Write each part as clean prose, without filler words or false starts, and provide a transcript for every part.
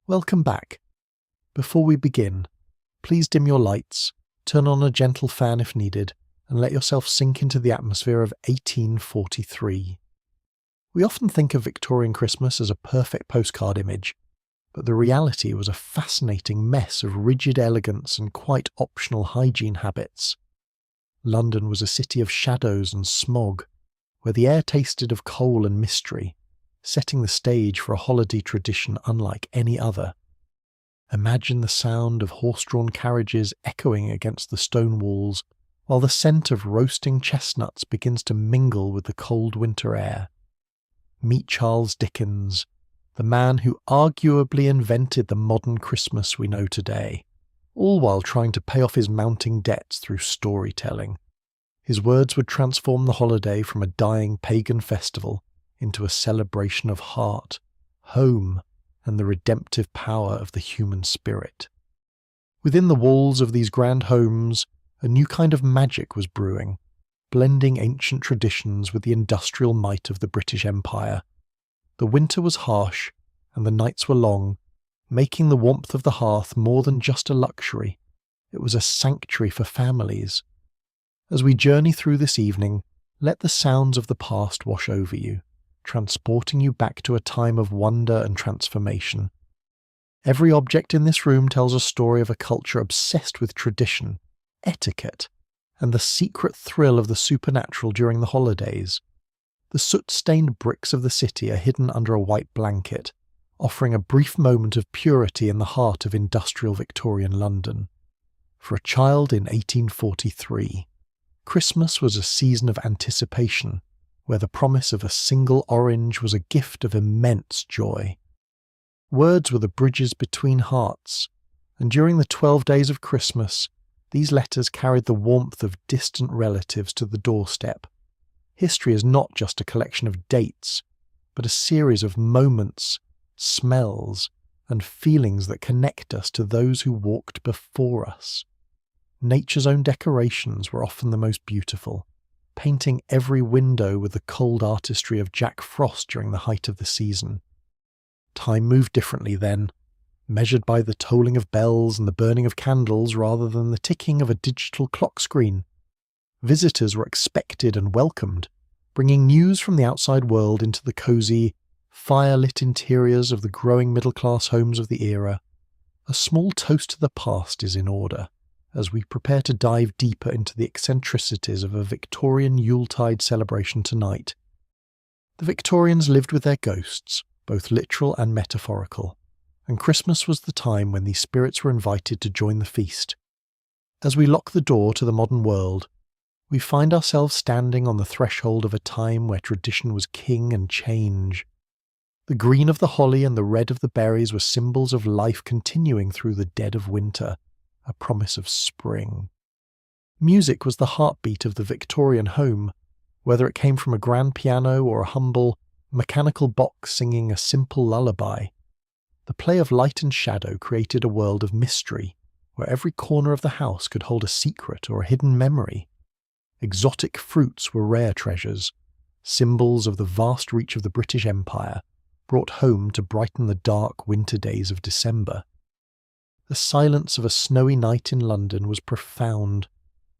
Welcome back. Before we begin, please dim your lights, turn on a gentle fan if needed, and let yourself sink into the atmosphere of 1843. We often think of Victorian Christmas as a perfect postcard image, but the reality was a fascinating mess of rigid elegance and quite optional hygiene habits. London was a city of shadows and smog, where the air tasted of coal and mystery, setting the stage for a holiday tradition unlike any other. Imagine the sound of horse-drawn carriages echoing against the stone walls, while the scent of roasting chestnuts begins to mingle with the cold winter air. Meet Charles Dickens, the man who arguably invented the modern Christmas we know today, all while trying to pay off his mounting debts through storytelling. His words would transform the holiday from a dying pagan festival into a celebration of heart, home, and the redemptive power of the human spirit. Within the walls of these grand homes, a new kind of magic was brewing, blending ancient traditions with the industrial might of the British Empire. The winter was harsh, and the nights were long, making the warmth of the hearth more than just a luxury. It was a sanctuary for families. As we journey through this evening, let the sounds of the past wash over you, transporting you back to a time of wonder and transformation. Every object in this room tells a story of a culture obsessed with tradition, etiquette, and the secret thrill of the supernatural during the holidays. The soot-stained bricks of the city are hidden under a white blanket, offering a brief moment of purity in the heart of industrial Victorian London. For a child in 1843, Christmas was a season of anticipation, where the promise of a single orange was a gift of immense joy. Words were the bridges between hearts, and during the 12 days of Christmas, these letters carried the warmth of distant relatives to the doorstep. History is not just a collection of dates, but a series of moments, smells, and feelings that connect us to those who walked before us. Nature's own decorations were often the most beautiful, painting every window with the cold artistry of Jack Frost during the height of the season. Time moved differently then, measured by the tolling of bells and the burning of candles rather than the ticking of a digital clock screen. Visitors were expected and welcomed, bringing news from the outside world into the cosy, fire-lit interiors of the growing middle-class homes of the era. A small toast to the past is in order, as we prepare to dive deeper into the eccentricities of a Victorian Yuletide celebration tonight. The Victorians lived with their ghosts, both literal and metaphorical, and Christmas was the time when these spirits were invited to join the feast. As we lock the door to the modern world, we find ourselves standing on the threshold of a time where tradition was king and change. The green of the holly and the red of the berries were symbols of life continuing through the dead of winter, a promise of spring. Music was the heartbeat of the Victorian home, whether it came from a grand piano or a humble, mechanical box singing a simple lullaby. The play of light and shadow created a world of mystery, where every corner of the house could hold a secret or a hidden memory. Exotic fruits were rare treasures, symbols of the vast reach of the British Empire, brought home to brighten the dark winter days of December. The silence of a snowy night in London was profound,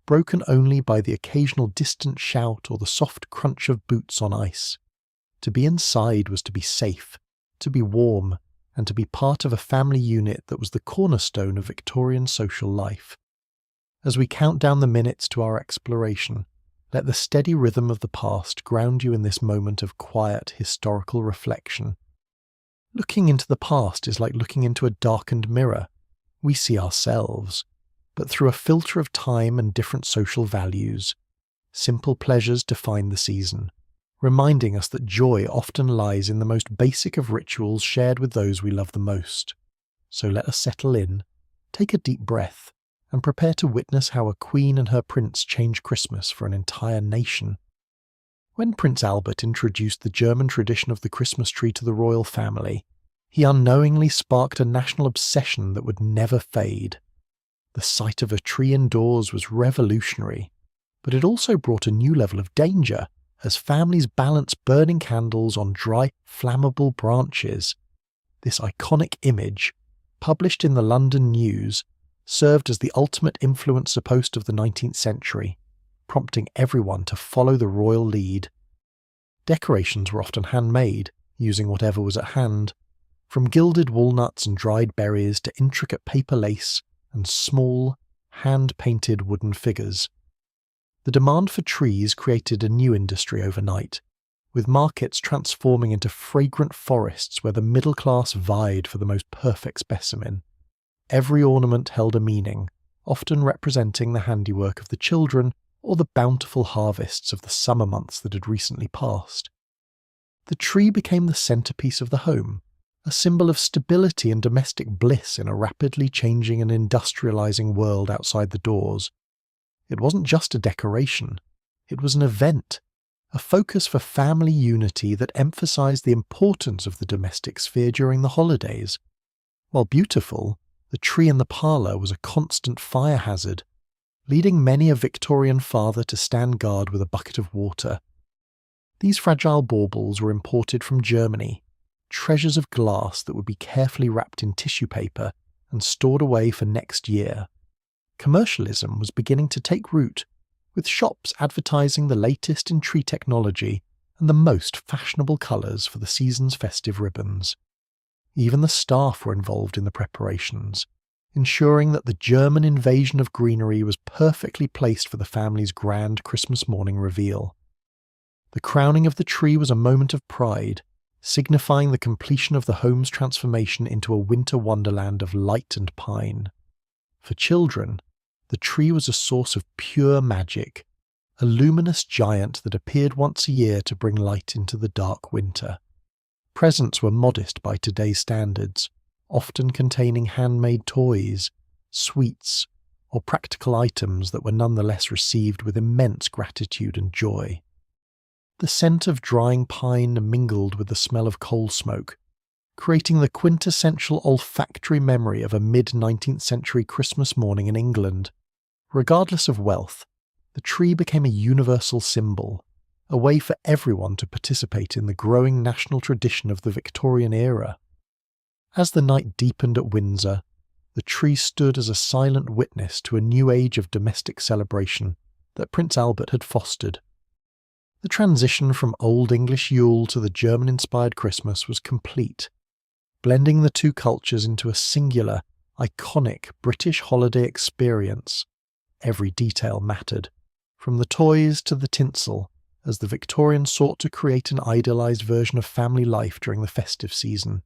broken only by the occasional distant shout or the soft crunch of boots on ice. To be inside was to be safe, to be warm, and to be part of a family unit that was the cornerstone of Victorian social life. As we count down the minutes to our exploration, let the steady rhythm of the past ground you in this moment of quiet historical reflection. Looking into the past is like looking into a darkened mirror. We see ourselves, but through a filter of time and different social values. Simple pleasures define the season, reminding us that joy often lies in the most basic of rituals shared with those we love the most. So let us settle in, take a deep breath, and prepare to witness how a queen and her prince change Christmas for an entire nation. When Prince Albert introduced the German tradition of the Christmas tree to the royal family, he unknowingly sparked a national obsession that would never fade. The sight of a tree indoors was revolutionary, but it also brought a new level of danger as families balanced burning candles on dry, flammable branches. This iconic image, published in the London News, served as the ultimate influencer post of the 19th century, prompting everyone to follow the royal lead. Decorations were often handmade, using whatever was at hand, from gilded walnuts and dried berries to intricate paper lace and small, hand-painted wooden figures. The demand for trees created a new industry overnight, with markets transforming into fragrant forests where the middle class vied for the most perfect specimen. Every ornament held a meaning, often representing the handiwork of the children or the bountiful harvests of the summer months that had recently passed. The tree became the centerpiece of the home, a symbol of stability and domestic bliss in a rapidly changing and industrializing world outside the doors. It wasn't just a decoration, it was an event, a focus for family unity that emphasized the importance of the domestic sphere during the holidays. While beautiful, the tree in the parlor was a constant fire hazard, leading many a Victorian father to stand guard with a bucket of water. These fragile baubles were imported from Germany, treasures of glass that would be carefully wrapped in tissue paper and stored away for next year. Commercialism was beginning to take root, with shops advertising the latest in tree technology and the most fashionable colours for the season's festive ribbons. Even the staff were involved in the preparations, ensuring that the German invasion of greenery was perfectly placed for the family's grand Christmas morning reveal. The crowning of the tree was a moment of pride, signifying the completion of the home's transformation into a winter wonderland of light and pine. For children, the tree was a source of pure magic, a luminous giant that appeared once a year to bring light into the dark winter. Presents were modest by today's standards, often containing handmade toys, sweets, or practical items that were nonetheless received with immense gratitude and joy. The scent of drying pine mingled with the smell of coal smoke, creating the quintessential olfactory memory of a mid-19th century Christmas morning in England. Regardless of wealth, the tree became a universal symbol, a way for everyone to participate in the growing national tradition of the Victorian era. As the night deepened at Windsor, the tree stood as a silent witness to a new age of domestic celebration that Prince Albert had fostered. The transition from Old English Yule to the German-inspired Christmas was complete, blending the two cultures into a singular, iconic British holiday experience. Every detail mattered, from the toys to the tinsel, as the Victorians sought to create an idealised version of family life during the festive season.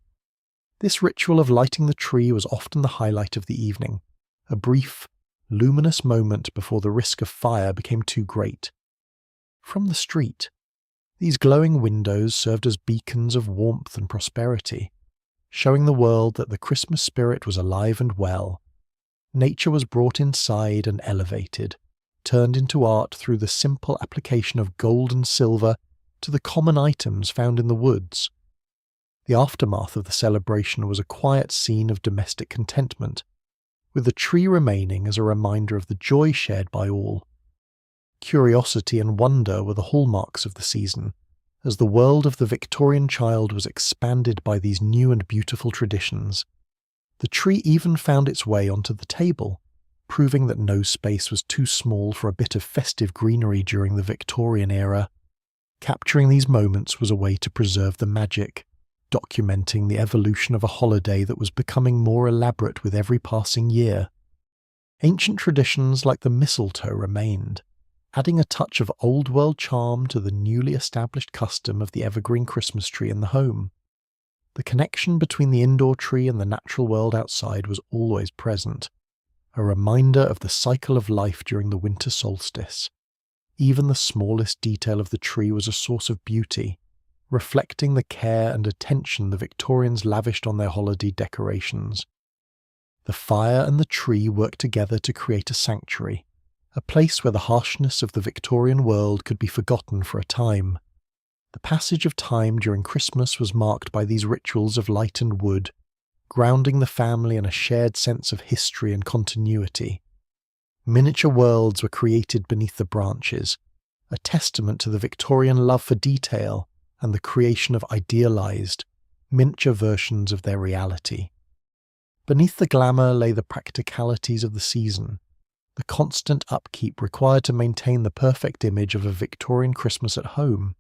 This ritual of lighting the tree was often the highlight of the evening, a brief, luminous moment before the risk of fire became too great. From the street, these glowing windows served as beacons of warmth and prosperity, showing the world that the Christmas spirit was alive and well. Nature was brought inside and elevated, turned into art through the simple application of gold and silver to the common items found in the woods. The aftermath of the celebration was a quiet scene of domestic contentment, with the tree remaining as a reminder of the joy shared by all. Curiosity and wonder were the hallmarks of the season, as the world of the Victorian child was expanded by these new and beautiful traditions. The tree even found its way onto the table, proving that no space was too small for a bit of festive greenery during the Victorian era. Capturing these moments was a way to preserve the magic, documenting the evolution of a holiday that was becoming more elaborate with every passing year. Ancient traditions like the mistletoe remained, adding a touch of old-world charm to the newly established custom of the evergreen Christmas tree in the home. The connection between the indoor tree and the natural world outside was always present, a reminder of the cycle of life during the winter solstice. Even the smallest detail of the tree was a source of beauty, reflecting the care and attention the Victorians lavished on their holiday decorations. The fire and the tree worked together to create a sanctuary, a place where the harshness of the Victorian world could be forgotten for a time. The passage of time during Christmas was marked by these rituals of light and wood, grounding the family in a shared sense of history and continuity. Miniature worlds were created beneath the branches, a testament to the Victorian love for detail and the creation of idealized, miniature versions of their reality. Beneath the glamour lay the practicalities of the season, the constant upkeep required to maintain the perfect image of a Victorian Christmas at home.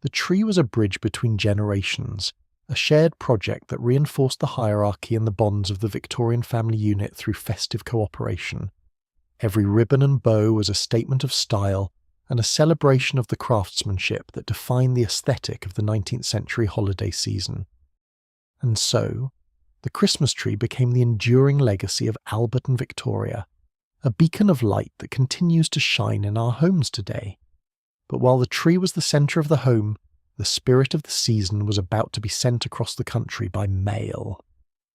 The tree was a bridge between generations, a shared project that reinforced the hierarchy and the bonds of the Victorian family unit through festive cooperation. Every ribbon and bow was a statement of style and a celebration of the craftsmanship that defined the aesthetic of the 19th century holiday season. And so, the Christmas tree became the enduring legacy of Albert and Victoria, a beacon of light that continues to shine in our homes today. But while the tree was the centre of the home, the spirit of the season was about to be sent across the country by mail.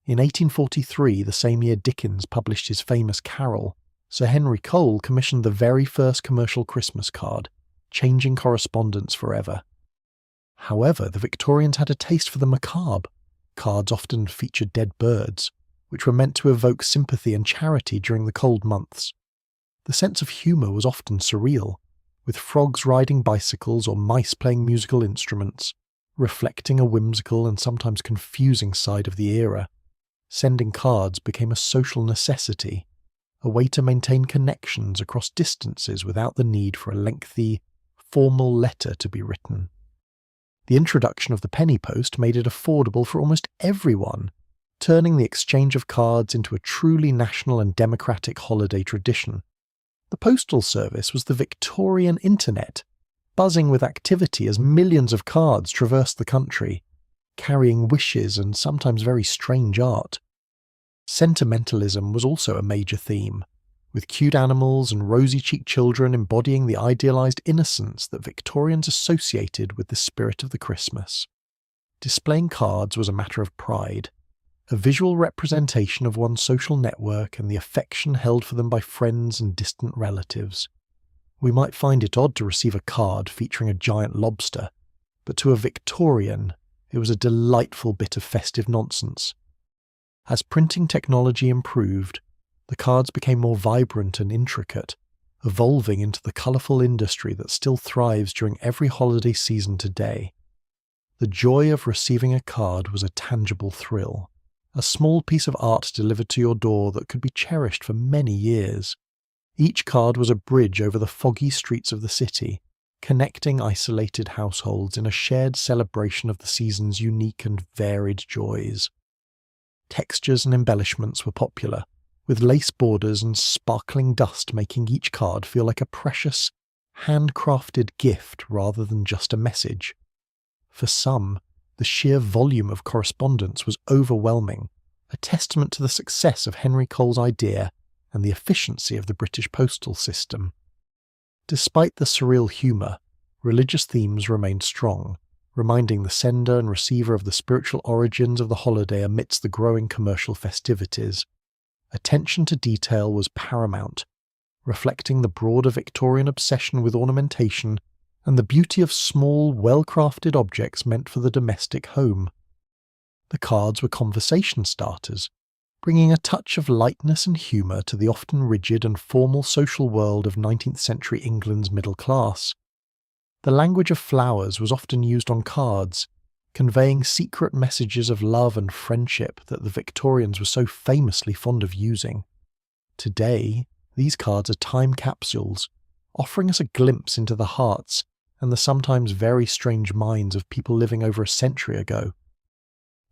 In 1843, the same year Dickens published his famous carol, Sir Henry Cole commissioned the very first commercial Christmas card, changing correspondence forever. However, the Victorians had a taste for the macabre. Cards often featured dead birds, which were meant to evoke sympathy and charity during the cold months. The sense of humour was often surreal, with frogs riding bicycles or mice playing musical instruments, reflecting a whimsical and sometimes confusing side of the era. Sending cards became a social necessity, a way to maintain connections across distances without the need for a lengthy, formal letter to be written. The introduction of the penny post made it affordable for almost everyone, turning the exchange of cards into a truly national and democratic holiday tradition. The postal service was the Victorian internet, buzzing with activity as millions of cards traversed the country, carrying wishes and sometimes very strange art. Sentimentalism was also a major theme, with cute animals and rosy-cheeked children embodying the idealised innocence that Victorians associated with the spirit of the Christmas. Displaying cards was a matter of pride, a visual representation of one's social network and the affection held for them by friends and distant relatives. We might find it odd to receive a card featuring a giant lobster, but to a Victorian, it was a delightful bit of festive nonsense. As printing technology improved, the cards became more vibrant and intricate, evolving into the colourful industry that still thrives during every holiday season today. The joy of receiving a card was a tangible thrill, a small piece of art delivered to your door that could be cherished for many years. Each card was a bridge over the foggy streets of the city, connecting isolated households in a shared celebration of the season's unique and varied joys. Textures and embellishments were popular, with lace borders and sparkling dust making each card feel like a precious, handcrafted gift rather than just a message. For some, the sheer volume of correspondence was overwhelming, a testament to the success of Henry Cole's idea and the efficiency of the British postal system. Despite the surreal humour, religious themes remained strong, reminding the sender and receiver of the spiritual origins of the holiday amidst the growing commercial festivities. Attention to detail was paramount, reflecting the broader Victorian obsession with ornamentation and the beauty of small, well-crafted objects meant for the domestic home. The cards were conversation starters, bringing a touch of lightness and humour to the often rigid and formal social world of 19th century England's middle class. The language of flowers was often used on cards, conveying secret messages of love and friendship that the Victorians were so famously fond of using. Today, these cards are time capsules, offering us a glimpse into the hearts and the sometimes very strange minds of people living over a century ago.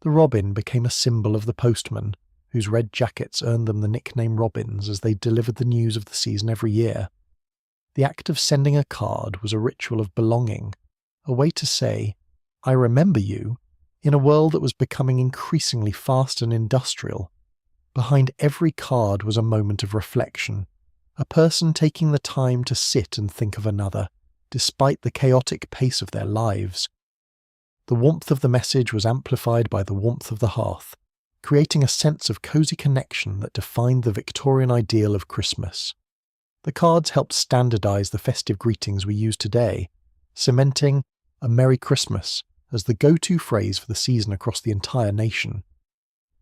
The robin became a symbol of the postman, whose red jackets earned them the nickname Robins as they delivered the news of the season every year. The act of sending a card was a ritual of belonging, a way to say, "I remember you," in a world that was becoming increasingly fast and industrial. Behind every card was a moment of reflection, a person taking the time to sit and think of another, despite the chaotic pace of their lives. The warmth of the message was amplified by the warmth of the hearth, creating a sense of cosy connection that defined the Victorian ideal of Christmas. The cards helped standardise the festive greetings we use today, cementing a Merry Christmas as the go-to phrase for the season across the entire nation.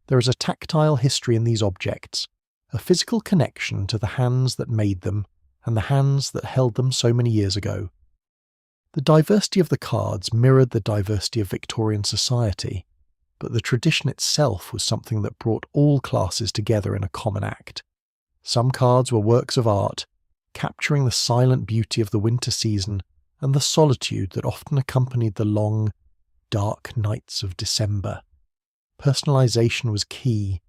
There is a tactile history in these objects, a physical connection to the hands that made them and the hands that held them so many years ago. The diversity of the cards mirrored the diversity of Victorian society. but the tradition itself was something that brought all classes together in a common act. Some cards were works of art, capturing the silent beauty of the winter season and the solitude that often accompanied the long, dark nights of December. Personalisation was key,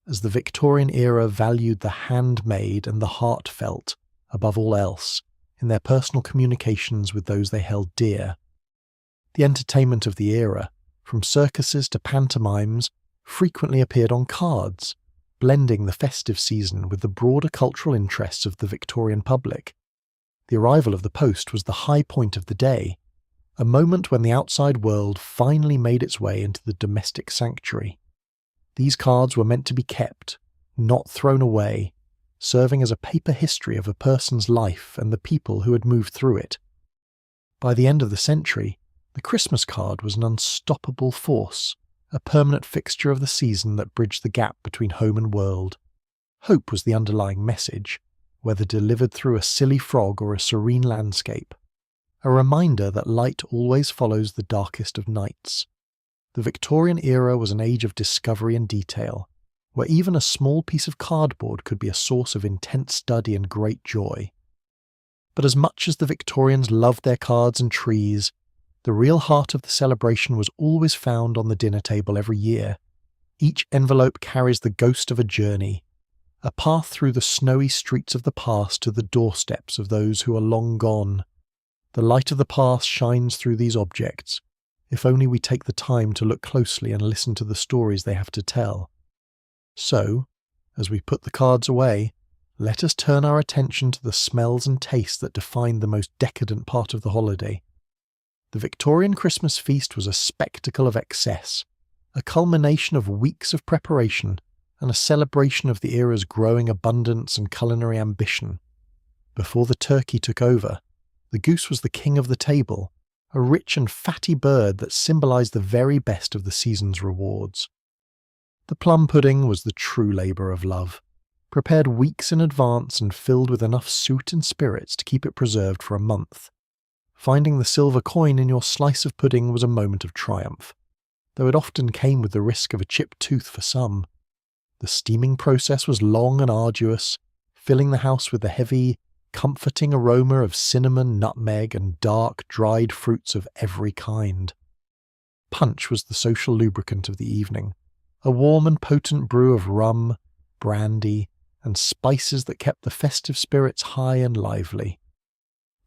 as the Victorian era valued the handmade and the heartfelt above all else in their personal communications with those they held dear. The entertainment of the era, from circuses to pantomimes, frequently appeared on cards, blending the festive season with the broader cultural interests of the Victorian public. The arrival of the post was the high point of the day, a moment when the outside world finally made its way into the domestic sanctuary. These cards were meant to be kept, not thrown away, serving as a paper history of a person's life and the people who had moved through it. By the end of the century, the Christmas card was an unstoppable force, a permanent fixture of the season that bridged the gap between home and world. Hope was the underlying message, whether delivered through a silly frog or a serene landscape, a reminder that light always follows the darkest of nights. The Victorian era was an age of discovery and detail, where even a small piece of cardboard could be a source of intense study and great joy. But as much as the Victorians loved their cards and trees, the real heart of the celebration was always found on the dinner table every year. Each envelope carries the ghost of a journey, a path through the snowy streets of the past to the doorsteps of those who are long gone. The light of the past shines through these objects, if only we take the time to look closely and listen to the stories they have to tell. So, as we put the cards away, let us turn our attention to the smells and tastes that define the most decadent part of the holiday. The Victorian Christmas feast was a spectacle of excess, a culmination of weeks of preparation and a celebration of the era's growing abundance and culinary ambition. Before the turkey took over, the goose was the king of the table, a rich and fatty bird that symbolised the very best of the season's rewards. The plum pudding was the true labour of love, prepared weeks in advance and filled with enough suet and spirits to keep it preserved for a month. Finding the silver coin in your slice of pudding was a moment of triumph, though it often came with the risk of a chipped tooth for some. The steaming process was long and arduous, filling the house with the heavy, comforting aroma of cinnamon, nutmeg, and dark, dried fruits of every kind. Punch was the social lubricant of the evening, a warm and potent brew of rum, brandy, and spices that kept the festive spirits high and lively.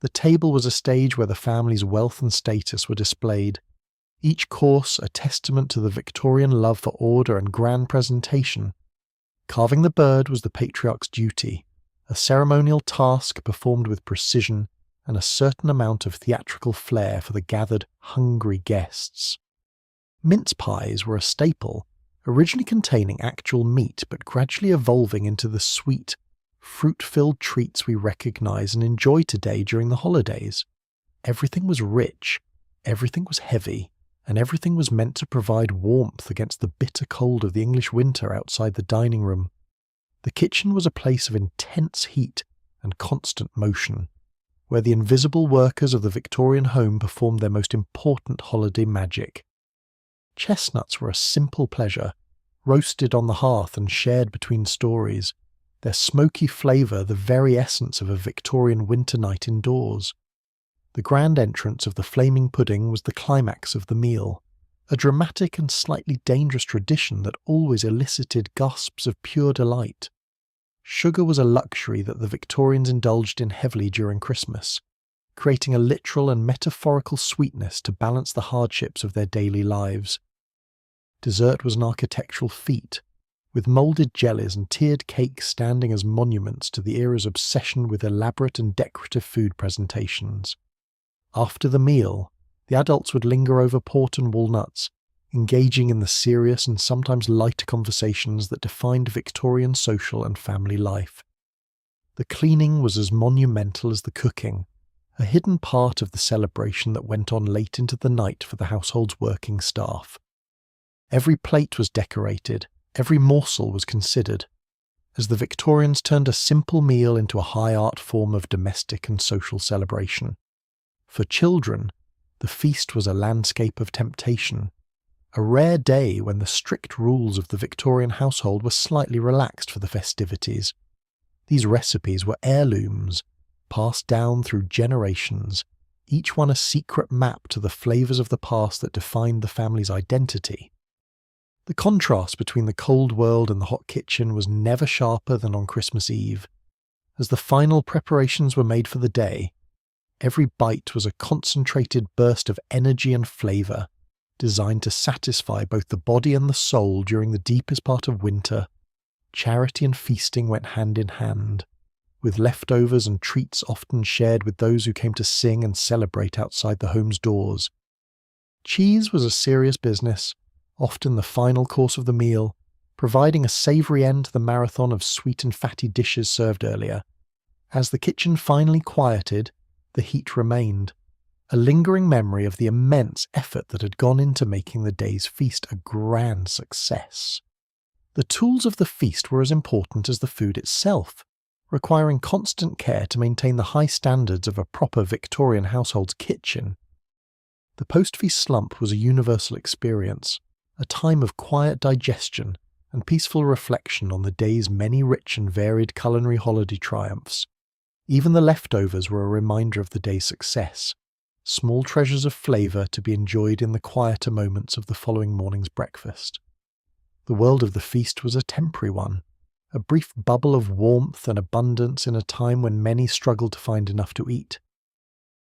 The table was a stage where the family's wealth and status were displayed, each course a testament to the Victorian love for order and grand presentation. Carving the bird was the patriarch's duty, a ceremonial task performed with precision and a certain amount of theatrical flair for the gathered, hungry guests. Mince pies were a staple, originally containing actual meat but gradually evolving into the sweet, fruit-filled treats we recognise and enjoy today during the holidays. Everything was rich, everything was heavy, and everything was meant to provide warmth against the bitter cold of the English winter outside the dining room. The kitchen was a place of intense heat and constant motion, where the invisible workers of the Victorian home performed their most important holiday magic. Chestnuts were a simple pleasure, roasted on the hearth and shared between stories, their smoky flavour the very essence of a Victorian winter night indoors. The grand entrance of the flaming pudding was the climax of the meal, a dramatic and slightly dangerous tradition that always elicited gasps of pure delight. Sugar was a luxury that the Victorians indulged in heavily during Christmas, creating a literal and metaphorical sweetness to balance the hardships of their daily lives. Dessert was an architectural feat, with moulded jellies and tiered cakes standing as monuments to the era's obsession with elaborate and decorative food presentations. After the meal, the adults would linger over port and walnuts, engaging in the serious and sometimes lighter conversations that defined Victorian social and family life. The cleaning was as monumental as the cooking, a hidden part of the celebration that went on late into the night for the household's working staff. Every plate was decorated, every morsel was considered, as the Victorians turned a simple meal into a high art form of domestic and social celebration. For children, the feast was a landscape of temptation, a rare day when the strict rules of the Victorian household were slightly relaxed for the festivities. These recipes were heirlooms, passed down through generations, each one a secret map to the flavours of the past that defined the family's identity. The contrast between the cold world and the hot kitchen was never sharper than on Christmas Eve. As the final preparations were made for the day, every bite was a concentrated burst of energy and flavour, designed to satisfy both the body and the soul during the deepest part of winter. Charity and feasting went hand in hand, with leftovers and treats often shared with those who came to sing and celebrate outside the home's doors. Cheese was a serious business, often the final course of the meal, providing a savoury end to the marathon of sweet and fatty dishes served earlier. As the kitchen finally quieted, the heat remained, a lingering memory of the immense effort that had gone into making the day's feast a grand success. The tools of the feast were as important as the food itself, requiring constant care to maintain the high standards of a proper Victorian household's kitchen. The post-feast slump was a universal experience, a time of quiet digestion and peaceful reflection on the day's many rich and varied culinary holiday triumphs. Even the leftovers were a reminder of the day's success, small treasures of flavour to be enjoyed in the quieter moments of the following morning's breakfast. The world of the feast was a temporary one, a brief bubble of warmth and abundance in a time when many struggled to find enough to eat.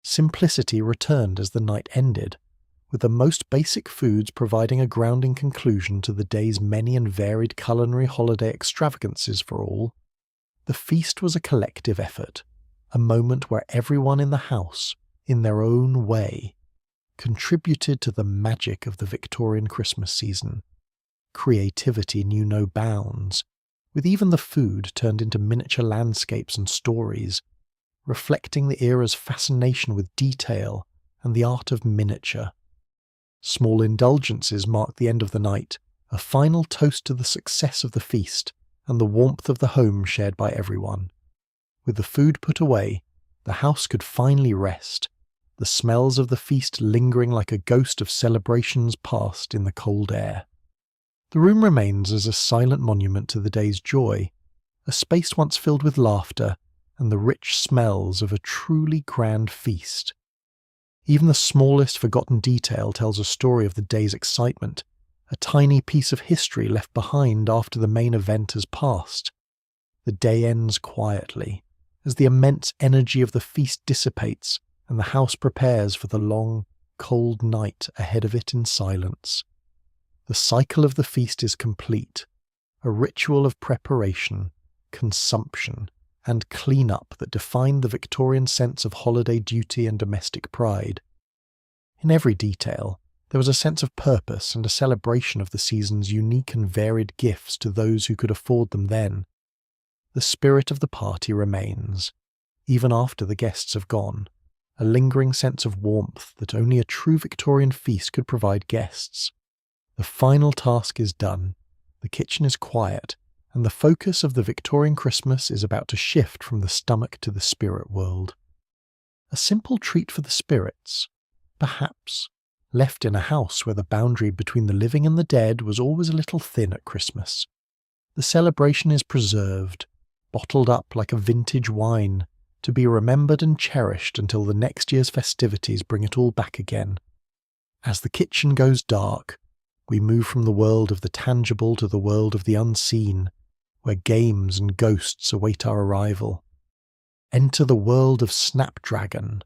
Simplicity returned as the night ended, with the most basic foods providing a grounding conclusion to the day's many and varied culinary holiday extravagances for all. The feast was a collective effort, a moment where everyone in the house, in their own way, contributed to the magic of the Victorian Christmas season. Creativity knew no bounds, with even the food turned into miniature landscapes and stories, reflecting the era's fascination with detail and the art of miniature. Small indulgences marked the end of the night, a final toast to the success of the feast and the warmth of the home shared by everyone. With the food put away, the house could finally rest, the smells of the feast lingering like a ghost of celebrations past in the cold air. The room remains as a silent monument to the day's joy, a space once filled with laughter and the rich smells of a truly grand feast. Even the smallest forgotten detail tells a story of the day's excitement, a tiny piece of history left behind after the main event has passed. The day ends quietly, as the immense energy of the feast dissipates and the house prepares for the long, cold night ahead of it in silence. The cycle of the feast is complete, a ritual of preparation, consumption, and clean-up that defined the Victorian sense of holiday duty and domestic pride. In every detail, there was a sense of purpose and a celebration of the season's unique and varied gifts to those who could afford them then. The spirit of the party remains, even after the guests have gone, a lingering sense of warmth that only a true Victorian feast could provide guests. The final task is done, the kitchen is quiet, and the focus of the Victorian Christmas is about to shift from the stomach to the spirit world. A simple treat for the spirits, perhaps, left in a house where the boundary between the living and the dead was always a little thin at Christmas. The celebration is preserved, bottled up like a vintage wine, to be remembered and cherished until the next year's festivities bring it all back again. As the kitchen goes dark, we move from the world of the tangible to the world of the unseen, where games and ghosts await our arrival. Enter the world of Snapdragon,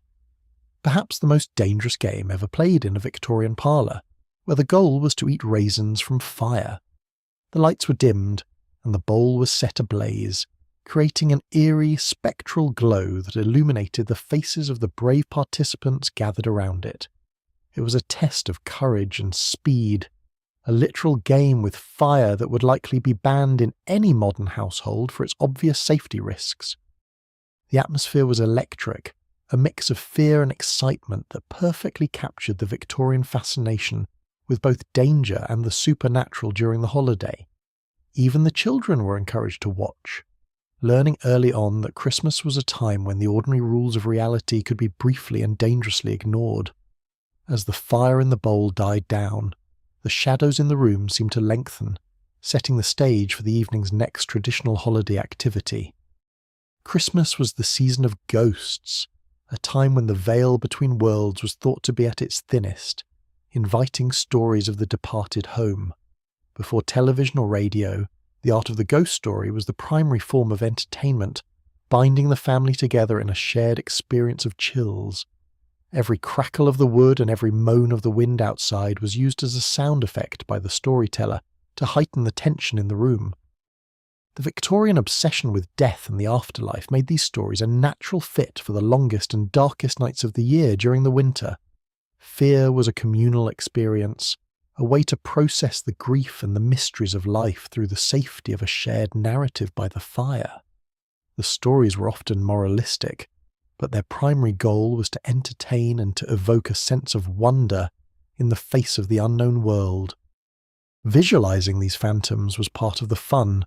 perhaps the most dangerous game ever played in a Victorian parlour, where the goal was to eat raisins from fire. The lights were dimmed, and the bowl was set ablaze, creating an eerie, spectral glow that illuminated the faces of the brave participants gathered around it. It was a test of courage and speed, a literal game with fire that would likely be banned in any modern household for its obvious safety risks. The atmosphere was electric, a mix of fear and excitement that perfectly captured the Victorian fascination with both danger and the supernatural during the holiday. Even the children were encouraged to watch, learning early on that Christmas was a time when the ordinary rules of reality could be briefly and dangerously ignored. As the fire in the bowl died down, the shadows in the room seemed to lengthen, setting the stage for the evening's next traditional holiday activity. Christmas was the season of ghosts, a time when the veil between worlds was thought to be at its thinnest, inviting stories of the departed home. Before television or radio, the art of the ghost story was the primary form of entertainment, binding the family together in a shared experience of chills. Every crackle of the wood and every moan of the wind outside was used as a sound effect by the storyteller to heighten the tension in the room. The Victorian obsession with death and the afterlife made these stories a natural fit for the longest and darkest nights of the year during the winter. Fear was a communal experience, a way to process the grief and the mysteries of life through the safety of a shared narrative by the fire. The stories were often moralistic, but their primary goal was to entertain and to evoke a sense of wonder in the face of the unknown world. Visualizing these phantoms was part of the fun,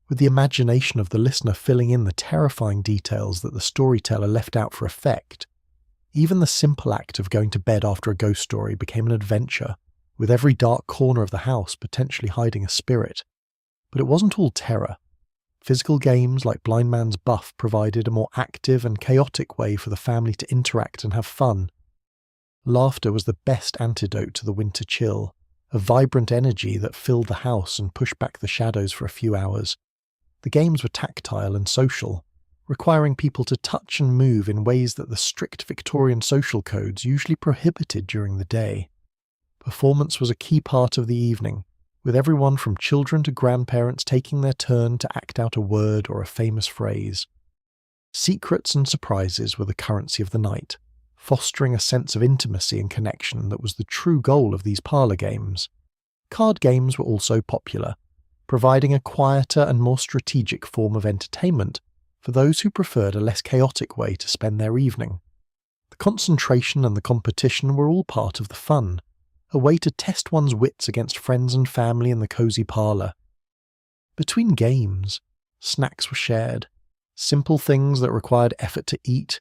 with the imagination of the listener filling in the terrifying details that the storyteller left out for effect. Even the simple act of going to bed after a ghost story became an adventure, with every dark corner of the house potentially hiding a spirit. But it wasn't all terror. Physical games like Blind Man's Buff provided a more active and chaotic way for the family to interact and have fun. Laughter was the best antidote to the winter chill, a vibrant energy that filled the house and pushed back the shadows for a few hours. The games were tactile and social, requiring people to touch and move in ways that the strict Victorian social codes usually prohibited during the day. Performance was a key part of the evening, with everyone from children to grandparents taking their turn to act out a word or a famous phrase. Secrets and surprises were the currency of the night, fostering a sense of intimacy and connection that was the true goal of these parlour games. Card games were also popular, providing a quieter and more strategic form of entertainment for those who preferred a less chaotic way to spend their evening. The concentration and the competition were all part of the fun, a way to test one's wits against friends and family in the cosy parlour. Between games, snacks were shared, simple things that required effort to eat,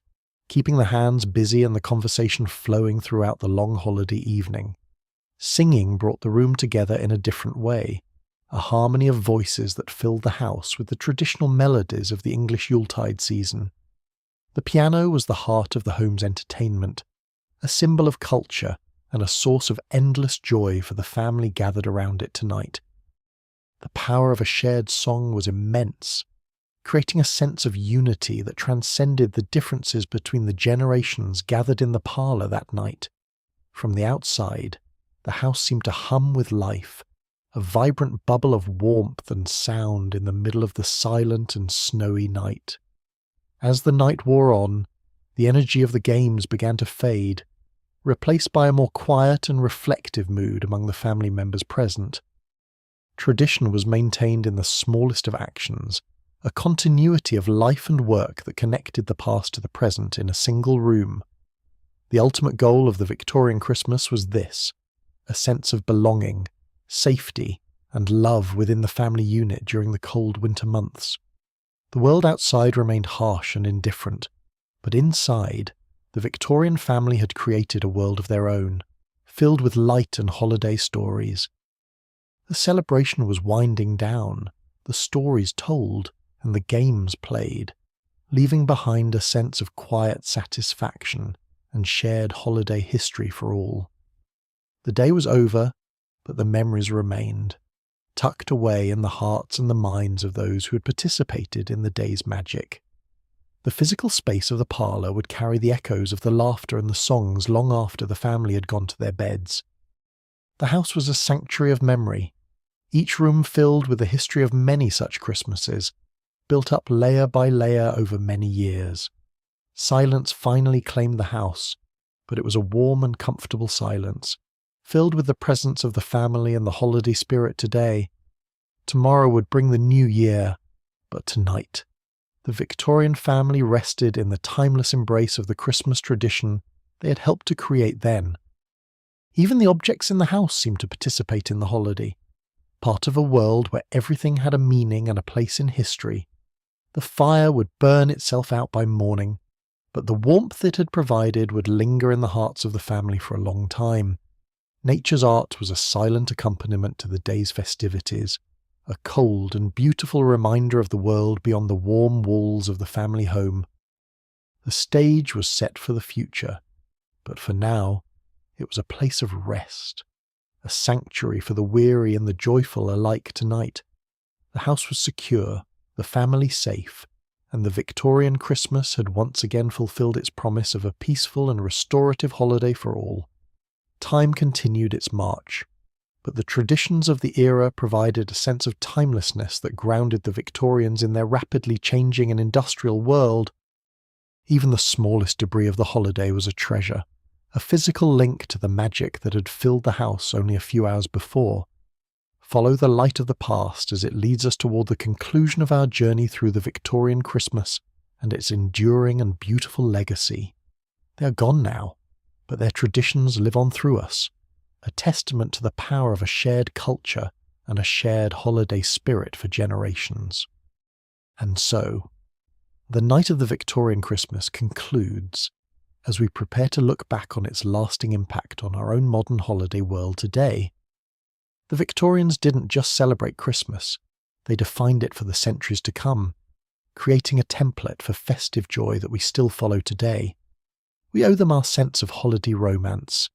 keeping the hands busy and the conversation flowing throughout the long holiday evening. Singing brought the room together in a different way, a harmony of voices that filled the house with the traditional melodies of the English Yuletide season. The piano was the heart of the home's entertainment, a symbol of culture and a source of endless joy for the family gathered around it tonight. The power of a shared song was immense, creating a sense of unity that transcended the differences between the generations gathered in the parlour that night. From the outside, the house seemed to hum with life, a vibrant bubble of warmth and sound in the middle of the silent and snowy night. As the night wore on, the energy of the games began to fade, replaced by a more quiet and reflective mood among the family members present. Tradition was maintained in the smallest of actions, a continuity of life and work that connected the past to the present in a single room. The ultimate goal of the Victorian Christmas was this: a sense of belonging, safety, and love within the family unit during the cold winter months. The world outside remained harsh and indifferent, but inside, the Victorian family had created a world of their own, filled with light and holiday stories. The celebration was winding down, the stories told, and the games played, leaving behind a sense of quiet satisfaction and shared holiday history for all. The day was over, but the memories remained, tucked away in the hearts and the minds of those who had participated in the day's magic. The physical space of the parlour would carry the echoes of the laughter and the songs long after the family had gone to their beds. The house was a sanctuary of memory, each room filled with the history of many such Christmases, built up layer by layer over many years. Silence finally claimed the house, but it was a warm and comfortable silence, filled with the presence of the family and the holiday spirit today. Tomorrow would bring the new year, but tonight, the Victorian family rested in the timeless embrace of the Christmas tradition they had helped to create then. Even the objects in the house seemed to participate in the holiday, part of a world where everything had a meaning and a place in history. The fire would burn itself out by morning, but the warmth it had provided would linger in the hearts of the family for a long time. Nature's art was a silent accompaniment to the day's festivities, a cold and beautiful reminder of the world beyond the warm walls of the family home. The stage was set for the future, but for now, it was a place of rest, a sanctuary for the weary and the joyful alike tonight. The house was secure, the family safe, and the Victorian Christmas had once again fulfilled its promise of a peaceful and restorative holiday for all. Time continued its march, but the traditions of the era provided a sense of timelessness that grounded the Victorians in their rapidly changing and industrial world. Even the smallest debris of the holiday was a treasure, a physical link to the magic that had filled the house only a few hours before. Follow the light of the past as it leads us toward the conclusion of our journey through the Victorian Christmas and its enduring and beautiful legacy. They are gone now, but their traditions live on through us, a testament to the power of a shared culture and a shared holiday spirit for generations. And so, the night of the Victorian Christmas concludes as we prepare to look back on its lasting impact on our own modern holiday world today. The Victorians didn't just celebrate Christmas, they defined it for the centuries to come, creating a template for festive joy that we still follow today. We owe them our sense of holiday romance,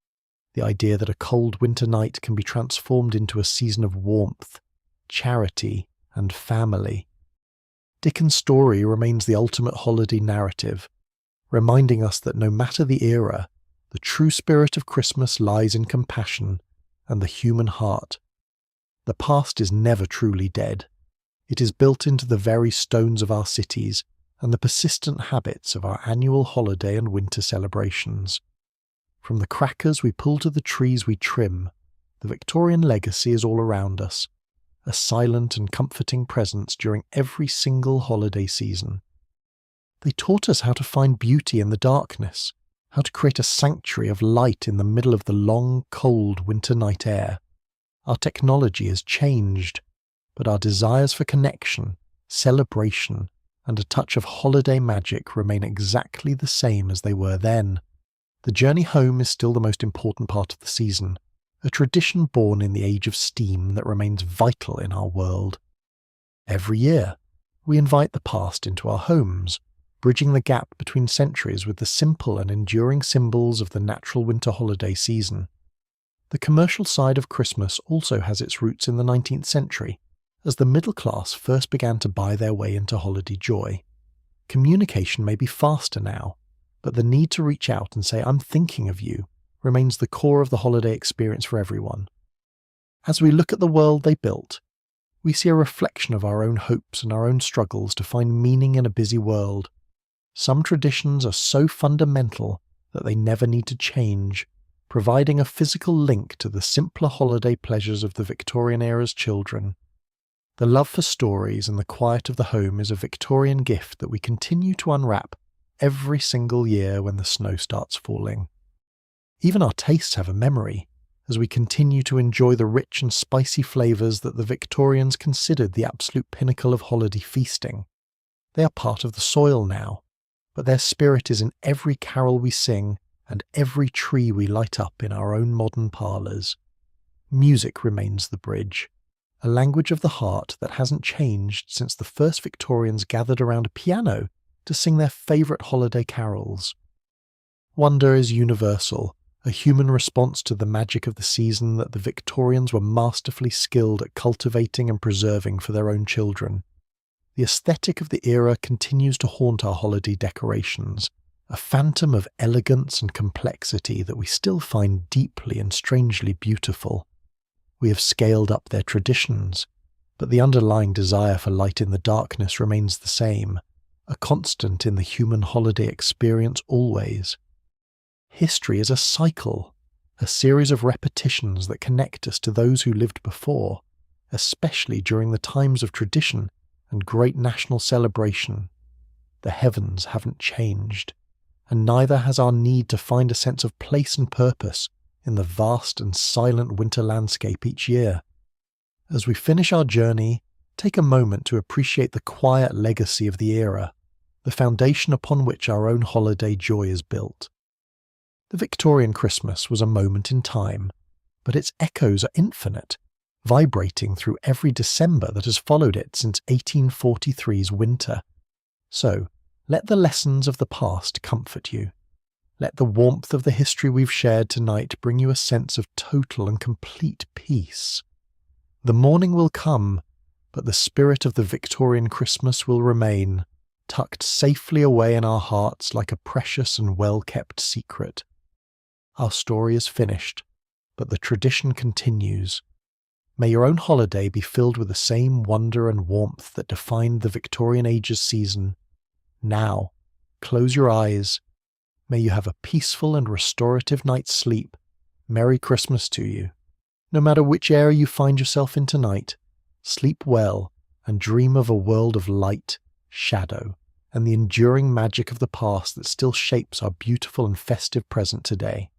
the idea that a cold winter night can be transformed into a season of warmth, charity, and family. Dickens' story remains the ultimate holiday narrative, reminding us that no matter the era, the true spirit of Christmas lies in compassion and the human heart. The past is never truly dead. It is built into the very stones of our cities and the persistent habits of our annual holiday and winter celebrations. From the crackers we pull to the trees we trim, the Victorian legacy is all around us, a silent and comforting presence during every single holiday season. They taught us how to find beauty in the darkness, how to create a sanctuary of light in the middle of the long, cold winter night air. Our technology has changed, but our desires for connection, celebration, and a touch of holiday magic remain exactly the same as they were then. The journey home is still the most important part of the season, a tradition born in the age of steam that remains vital in our world. Every year, we invite the past into our homes, bridging the gap between centuries with the simple and enduring symbols of the natural winter holiday season. The commercial side of Christmas also has its roots in the 19th century, as the middle class first began to buy their way into holiday joy. Communication may be faster now, but the need to reach out and say, "I'm thinking of you," remains the core of the holiday experience for everyone. As we look at the world they built, we see a reflection of our own hopes and our own struggles to find meaning in a busy world. Some traditions are so fundamental that they never need to change, providing a physical link to the simpler holiday pleasures of the Victorian era's children. The love for stories and the quiet of the home is a Victorian gift that we continue to unwrap every single year when the snow starts falling. Even our tastes have a memory, as we continue to enjoy the rich and spicy flavours that the Victorians considered the absolute pinnacle of holiday feasting. They are part of the soil now, but their spirit is in every carol we sing and every tree we light up in our own modern parlours. Music remains the bridge, a language of the heart that hasn't changed since the first Victorians gathered around a piano to sing their favourite holiday carols. Wonder is universal, a human response to the magic of the season that the Victorians were masterfully skilled at cultivating and preserving for their own children. The aesthetic of the era continues to haunt our holiday decorations, a phantom of elegance and complexity that we still find deeply and strangely beautiful. We have scaled up their traditions, but the underlying desire for light in the darkness remains the same, a constant in the human holiday experience always. History is a cycle, a series of repetitions that connect us to those who lived before, especially during the times of tradition and great national celebration. The heavens haven't changed, and neither has our need to find a sense of place and purpose in the vast and silent winter landscape each year. As we finish our journey, take a moment to appreciate the quiet legacy of the era, the foundation upon which our own holiday joy is built. The Victorian Christmas was a moment in time, but its echoes are infinite, vibrating through every December that has followed it since 1843's winter. So, let the lessons of the past comfort you. Let the warmth of the history we've shared tonight bring you a sense of total and complete peace. The morning will come, but the spirit of the Victorian Christmas will remain, tucked safely away in our hearts like a precious and well-kept secret. Our story is finished, but the tradition continues. May your own holiday be filled with the same wonder and warmth that defined the Victorian Age's season. Now, close your eyes. May you have a peaceful and restorative night's sleep. Merry Christmas to you. No matter which area you find yourself in tonight, sleep well and dream of a world of light, shadow, and the enduring magic of the past that still shapes our beautiful and festive present today.